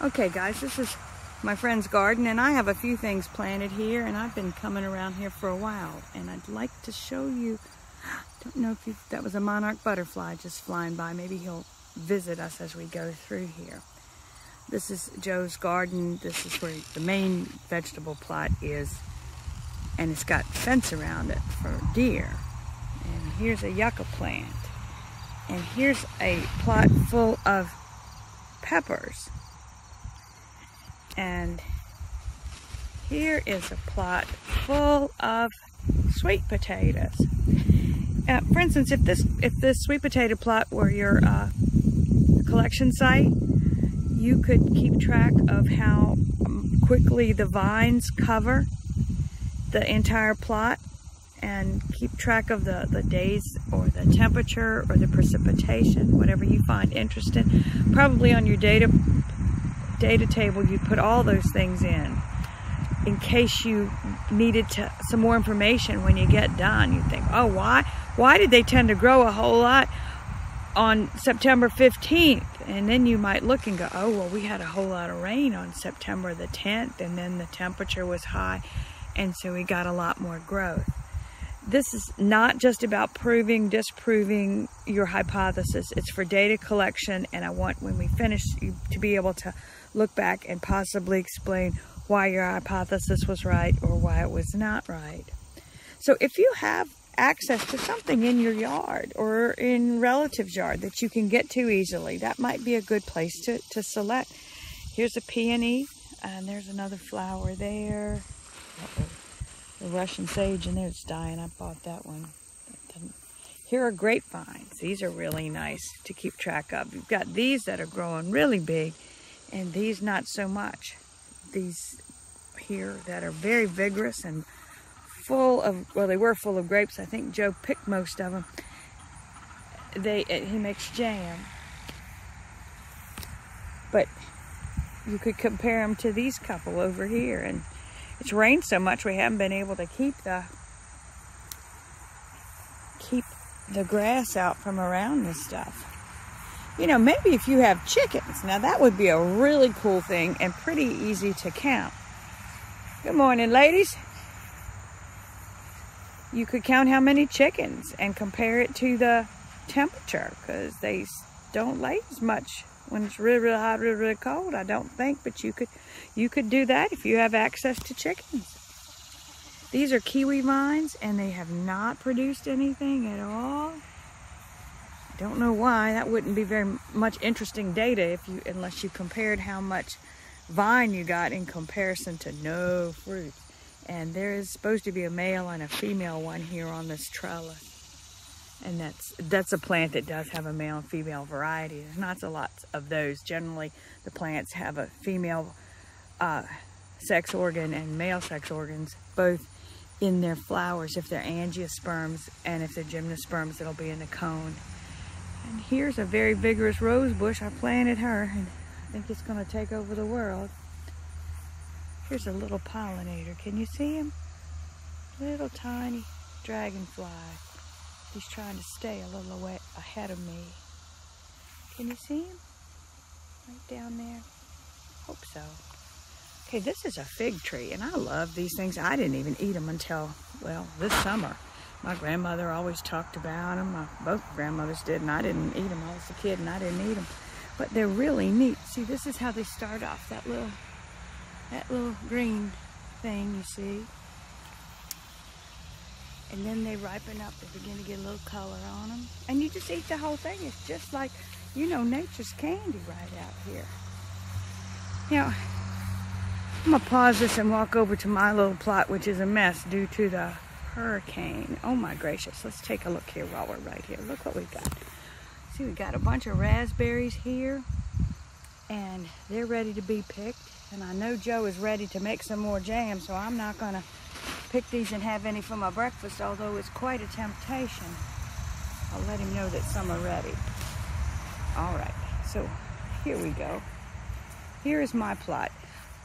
Okay guys, this is my friend's garden and I have a few things planted here, and I've been coming around here for a while, and I'd like to show you, don't know if that was a monarch butterfly just flying by. Maybe he'll visit us as we go through here. This is Joe's garden. This is where the main vegetable plot is, and it's got fence around it for deer. And here's a yucca plant, and here's a plot full of peppers. And here is a plot full of sweet potatoes. For instance, if this sweet potato plot were your collection site, you could keep track of how quickly the vines cover the entire plot, and keep track of the days or the temperature or the precipitation, whatever you find interesting. Probably on your data table, you put all those things in case you needed some more information when you get done. You think, oh, why did they tend to grow a whole lot on September 15th? And then you might look and go, oh, well, we had a whole lot of rain on September the 10th, and then the temperature was high, and so we got a lot more growth. This is not just about proving, disproving your hypothesis. It's for data collection, and I want, when we finish, you to be able to look back and possibly explain why your hypothesis was right or why it was not right. So if you have access to something in your yard or in relative's yard that you can get to easily, that might be a good place to select. Here's a peony, and there's another flower there. The Russian sage in there, it's dying. I bought that one. Here are grapevines. These are really nice to keep track of. You've got these that are growing really big, and these not so much. These here that are very vigorous and full of, well, they were full of grapes. I think Joe picked most of them. He makes jam. But you could compare them to these couple over here, and it's rained so much we haven't been able to keep the grass out from around this stuff. You know, maybe if you have chickens, now that would be a really cool thing and pretty easy to count. Good morning, ladies. You could count how many chickens and compare it to the temperature, because they don't lay as much when it's really, really hot, really, really cold, I don't think, but you could do that if you have access to chickens. These are kiwi vines, and they have not produced anything at all. Don't know why. That wouldn't be very much interesting data unless you compared how much vine you got in comparison to no fruit. And there is supposed to be a male and a female one here on this trellis. And that's a plant that does have a male and female variety. There's not a lot of those. Generally, the plants have a female sex organ and male sex organs, both in their flowers. If they're angiosperms, and if they're gymnosperms, it'll be in the cone. And here's a very vigorous rose bush. I planted her, and I think it's going to take over the world. Here's a little pollinator. Can you see him? Little tiny dragonfly. He's trying to stay a little way ahead of me. Can you see him? Right down there? Hope so. Okay, this is a fig tree, and I love these things. I didn't even eat them until, well, this summer. My grandmother always talked about them. Both grandmothers did, and I didn't eat them. I was a kid, and I didn't eat them. But they're really neat. See, this is how they start off. That little green thing, you see. And then they ripen up. They begin to get a little color on them. And you just eat the whole thing. It's just like, you know, nature's candy right out here. Now, I'm going to pause this and walk over to my little plot, which is a mess due to the hurricane. Oh my gracious. Let's take a look here while we're right here. Look what we got. See, we got a bunch of raspberries here, and they're ready to be picked. And I know Joe is ready to make some more jam, so I'm not going to pick these and have any for my breakfast, although it's quite a temptation. I'll let him know that some are ready. All right, so here we go. Here is my plot.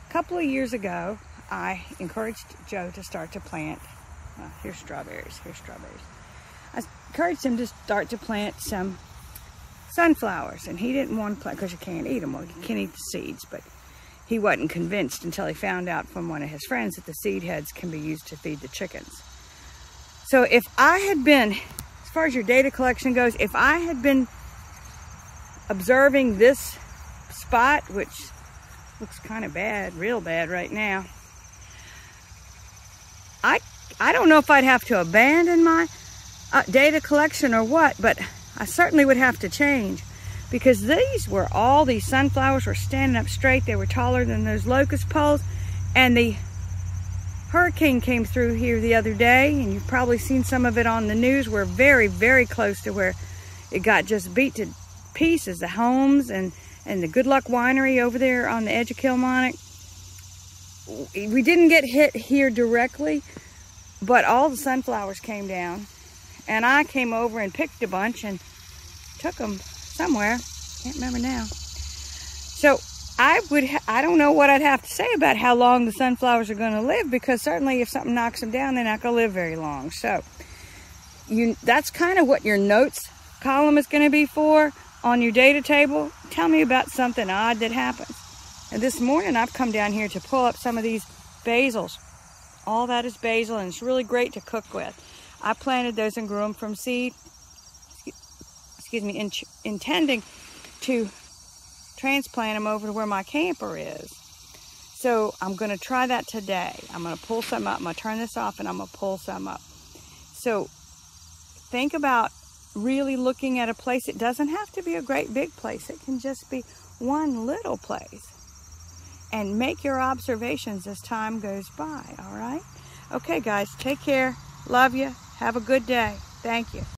A couple of years ago, I encouraged Joe to start to plant. Here's strawberries. I encouraged him to start to plant some sunflowers, and he didn't want to plant because you can't eat them. Well, you can't eat the seeds, but he wasn't convinced until he found out from one of his friends that the seed heads can be used to feed the chickens. So if I had been, as far as your data collection goes, if I had been observing this spot, which looks kind of bad, real bad right now, I don't know if I'd have to abandon my data collection or what, but I certainly would have to change, because these sunflowers were standing up straight. They were taller than those locust poles, and the hurricane came through here the other day, and you've probably seen some of it on the news. We're very, very close to where it got just beat to pieces. The homes and the Good Luck Winery over there on the edge of Kilmarnock. We didn't get hit here directly, but all the sunflowers came down, and I came over and picked a bunch and took them somewhere. Can't remember now. So I don't know what I'd have to say about how long the sunflowers are going to live, because certainly if something knocks them down, they're not going to live very long. So that's kind of what your notes column is going to be for on your data table. Tell me about something odd that happens. And this morning I've come down here to pull up some of these basils. All that is basil, and it's really great to cook with. I planted those and grew them from seed, intending to transplant them over to where my camper is. So I'm going to try that today. I'm going to pull some up. I'm going to turn this off and I'm going to pull some up. So think about really looking at a place. It doesn't have to be a great big place. It can just be one little place. And make your observations as time goes by, all right? Okay, guys, take care. Love you. Have a good day. Thank you.